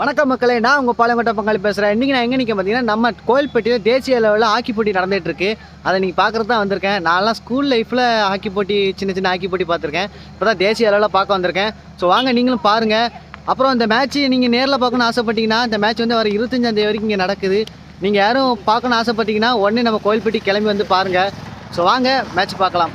வணக்கம் மக்களே, நான் உங்கள் பாலங்கோட்டை பங்காளி பேசுகிறேன். இன்றைக்கி நான் எங்கே நிற்க பார்த்தீங்கன்னா, நம்ம கோயில்பட்டியில் தேசிய லெவலில் ஹாக்கி போட்டி நடந்துகிட்ருக்கு. அதை நீங்கள் பார்க்குறது தான் வந்திருக்கேன். நான்லாம் ஸ்கூல் லைஃப்பில் ஹாக்கி போட்டி சின்ன ஹாக்கி போட்டி பார்த்துருக்கேன். இப்போ தான் தேசிய லெவலில் பார்க்க வந்திருக்கேன். ஸோ வாங்க நீங்களும் பாருங்கள். அப்புறம் இந்த மேட்ச்சு நீங்கள் நேரில் பார்க்கணுன்னு ஆசைப்பட்டீங்கன்னா, இந்த மேட்ச் வந்து வர 25ஆம் வரைக்கும் இங்கே நடக்குது. நீங்கள் யாரும் பார்க்கணுன்னு ஆசைப்பட்டீங்கன்னா உடனே நம்ம கோயில்பட்டி கிளம்பி வந்து பாருங்கள். ஸோ வாங்க மேட்ச் பார்க்கலாம்.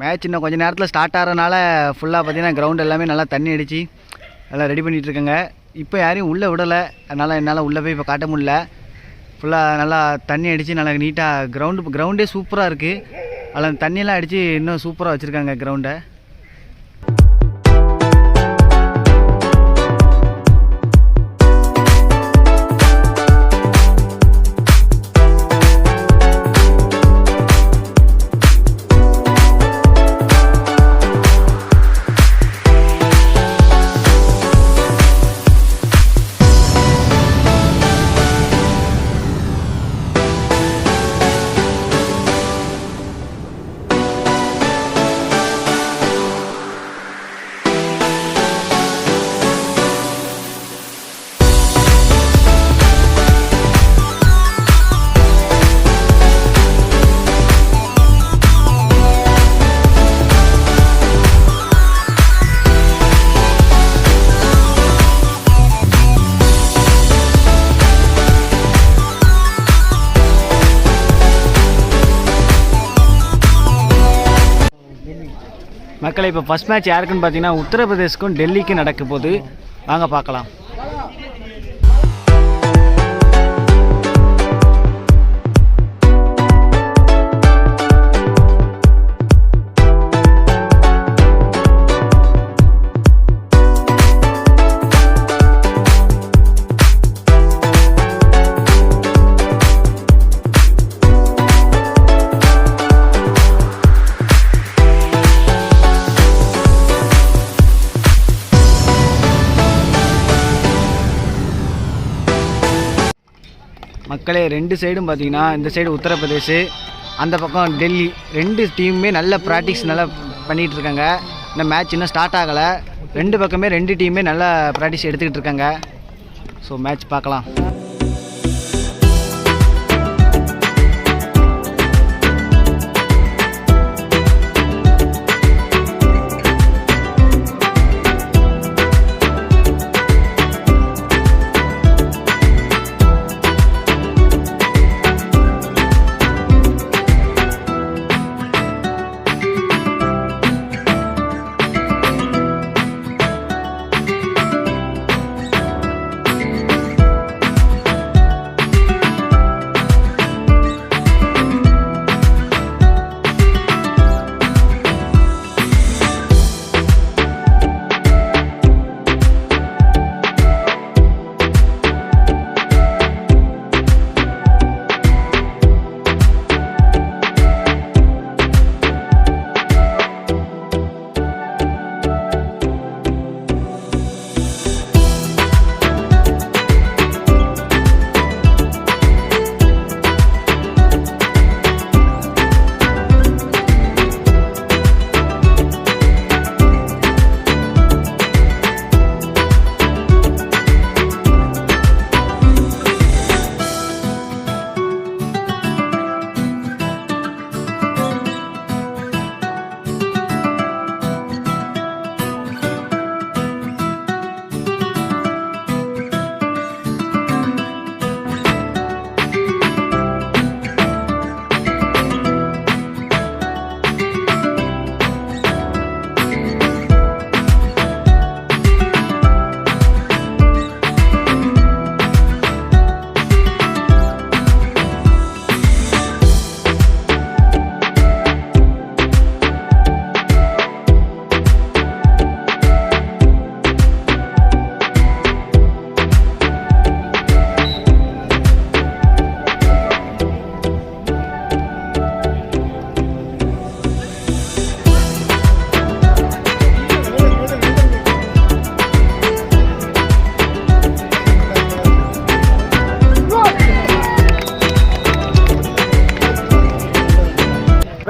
மேட்ச் இன்னும் கொஞ்சம் நேரத்தில் ஸ்டார்ட் ஆகிறதுனால ஃபுல்லாக பார்த்தீங்கன்னா கிரவுண்ட் எல்லாமே நல்லா தண்ணி அடித்து நல்லா ரெடி பண்ணிகிட்ருக்கேங்க. இப்போ யாரையும் உள்ளே விடலை, அதனால் என்னால் உள்ளே போய் இப்போ காட்ட முடியல. ஃபுல்லாக நல்லா தண்ணி அடித்து நல்லா நீட்டாக கிரவுண்டே சூப்பராக இருக்குது. அதில் தண்ணியெல்லாம் அடித்து இன்னும் சூப்பராக வச்சுருக்காங்க கிரவுண்டை. மக்களை இப்போ ஃபஸ்ட் மேட்ச் யாருக்குன்னு பார்த்தீங்கன்னா உத்தரப்பிரதேஷ்க்கும் டெல்லிக்கும் நடக்க போது. வாங்க பார்க்கலாம். மக்களே ரெண்டு சைடும் பார்த்தீங்கன்னா, இந்த சைடு உத்தரப்பிரதேஷ், அந்த பக்கம் டெல்லி, ரெண்டு டீமுமே நல்ல ப்ராக்டிஸ் நல்லா பண்ணிகிட்டு இருக்காங்க. இந்த மேட்ச் இன்னும் ஸ்டார்ட் ஆகலை. ரெண்டு பக்கமே ரெண்டு டீமுமே நல்லா ப்ராக்டிஸ் எடுத்துக்கிட்டு இருக்காங்க. ஸோ மேட்ச் பார்க்கலாம்.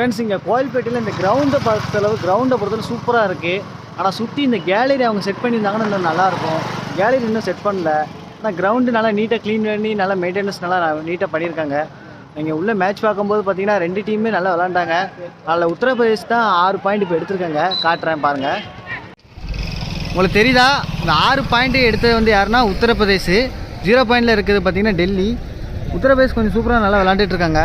ஃப்ரெண்ட்ஸ் இங்கே கோயில்பேட்டையில் இந்த கிரவுண்டை பொறுத்தளவு சூப்பராக இருக்குது. ஆனால் சுற்றி இந்த கேலரி அவங்க செட் பண்ணியிருந்தாங்கன்னா இன்னும் நல்லாயிருக்கும். கேலரி இன்னும் செட் பண்ணல. ஆனால் கிரவுண்டு நல்லா நீட்டாக க்ளீன் பண்ணி நல்லா மெயின்டெனன்ஸ் நல்லா நீட்டாக பண்ணியிருக்காங்க. இங்கே உள்ள மேட்ச் பார்க்கும்போது பார்த்தீங்கன்னா 2 டீமுமே நல்லா விளாண்டாங்க. அதில் உத்தரப்பிரதேஷ் தான் 6 பாயிண்ட் இப்போ எடுத்திருக்காங்க. காட்டுறேன் பாருங்கள். உங்களுக்கு தெரியுதா, இந்த 6 பாயிண்ட் எடுத்தது வந்து யாருன்னா உத்தரப்பிரதேஷ். 0 பாயிண்டில் இருக்குது பார்த்தீங்கன்னா டெல்லி. உத்தரப்பிரதேஷ் கொஞ்சம் சூப்பராக நல்லா விளாண்டுட்டு இருக்காங்க.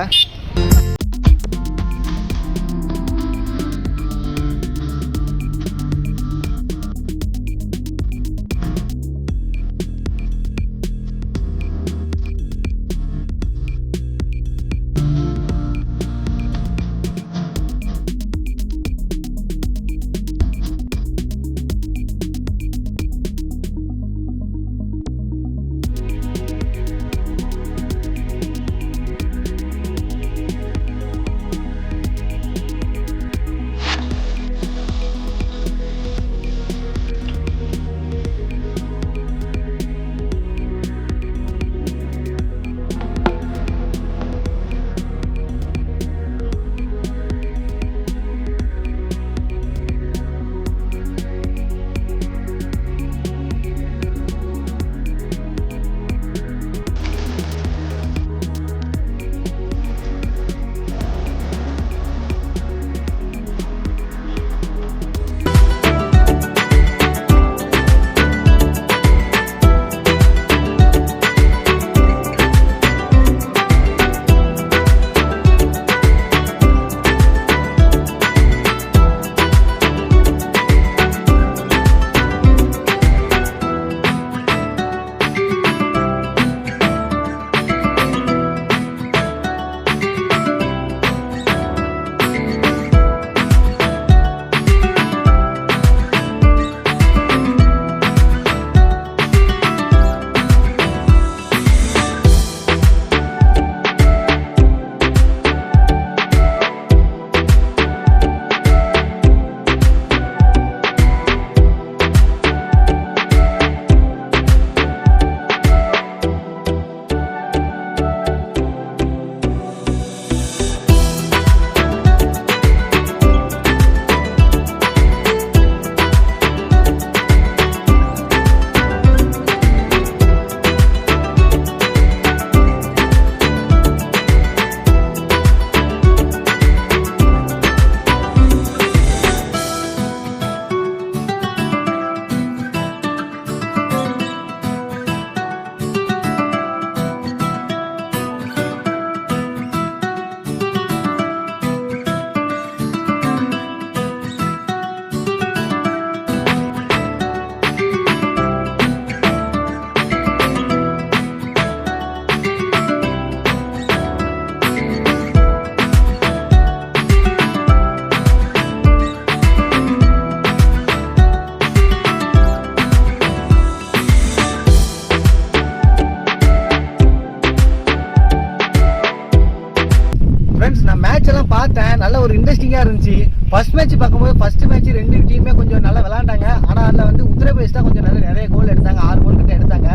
பார்த்தேன், நல்ல ஒரு இன்ட்ரெஸ்டிங்காக இருந்துச்சு. ஃபர்ஸ்ட் மேட்ச் பார்க்கும்போது ஃபர்ஸ்ட் மேட்ச் 2 டீமே கொஞ்சம் நல்லா விளாண்டாங்க. ஆனால் அதில் வந்து உத்தரப்பிரதேஷ் தான் கொஞ்சம் நிறைய கோல் எடுத்தாங்க. 6 கோல் கிட்ட எடுத்தாங்க.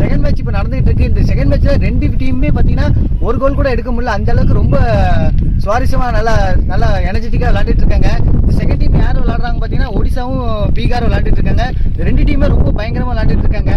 செகண்ட் மேட்ச் இப்போ நடந்துகிட்டு இருக்கு. இந்த செகண்ட் மேட்ச்சில் 2 டீமுமே பார்த்தீங்கன்னா 1 கோல் கூட எடுக்க முடியல. அந்த அளவுக்கு ரொம்ப சுவாரஸ்யமாக நல்லா எனர்ஜெட்டிக்காக விளாண்டுட்டு இருக்காங்க. இந்த செகண்ட் டீம் யாரும் விளாடுறாங்க பார்த்தீங்கன்னா ஒடிசாவும் பீகாரும் விளாண்டுட்டு இருக்காங்க. 2 டீமே ரொம்ப பயங்கரமாக விளாண்டுட்டு இருக்காங்க.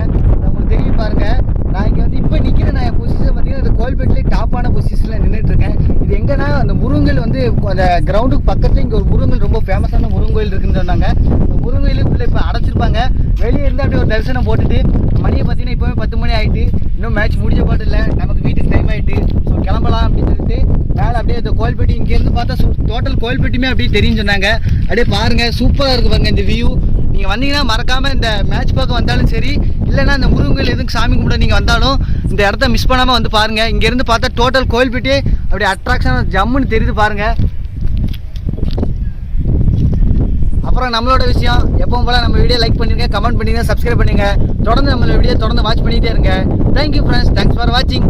உங்களுக்கு தெரியும் பாருங்க. நான் இங்கே வந்து இப்போ நிற்கிறேன். நான் பொசிஷன் பார்த்தீங்கன்னா இந்த கோல்பேட்லேயே டாப்பான பொசிஷனில் நின்றுட்டு இருக்கேன். இது எங்கன்னா அந்த முருங்கல் வந்து அந்த கிரவுண்டுக்கு பக்கத்தில் இங்கே ஒரு முருங்கல் ரொம்ப ஃபேமஸான முருங்கோயில் இருக்குன்னு சொன்னாங்க. இந்த முருங்கோயிலுக்குள்ளே இப்போ அடைச்சிருப்பாங்க. வெளியே இருந்து அப்படியே ஒரு தரிசனம் போட்டுட்டு மணியை பார்த்தீங்கன்னா இப்போவே 10 மணி ஆகிட்டு. இன்னும் மேட்ச் முடிஞ்ச பாட்டு இல்லை, நமக்கு வீட்டுக்கு டைம் ஆகிட்டு. ஸோ கிளம்பலாம் அப்படின்னு சொல்லிட்டு மேலே அப்படியே இந்த கோயில்பேட்டி இங்கேருந்து பார்த்தா டோட்டல் கோயில்பேட்டியுமே அப்படியே தெரியும் சொன்னாங்க. அப்படியே பாருங்கள், சூப்பராக இருக்குது பாருங்கள் இந்த வியூ. நீங்கள் வந்தீங்கன்னா மறக்காமல் இந்த மேட்ச் பார்க்க வந்தாலும் சரி, இல்லைன்னா இந்த முருங்கல் எதுவும் சாமி கும்பிட நீங்கள் வந்தாலும் இந்த இடத்த மிஸ் பண்ணாமல் வந்து பாருங்கள். இங்கேருந்து பார்த்தா டோட்டல் கோயில்பேட்டியே அப்படியே அட்ராக்ஷனாக ஜம்முன்னு தெரியுது பாருங்கள். அப்புறம் நம்மளோட விஷயம் எப்பவும் போல நம்ம வீடியோ லைக் பண்ணிருங்க, கமெண்ட் பண்ணிடுங்க, சப்ஸ்கிரைப் பண்ணுங்க. தொடர்ந்து நம்மளோட வீடியோ தொடர்ந்து வாட்ச் பண்ணிகிட்டே இருங்க. தேங்க்யூ ஃப்ரெண்ட்ஸ், தேங்க்ஸ் ஃபார் வாட்சிங்.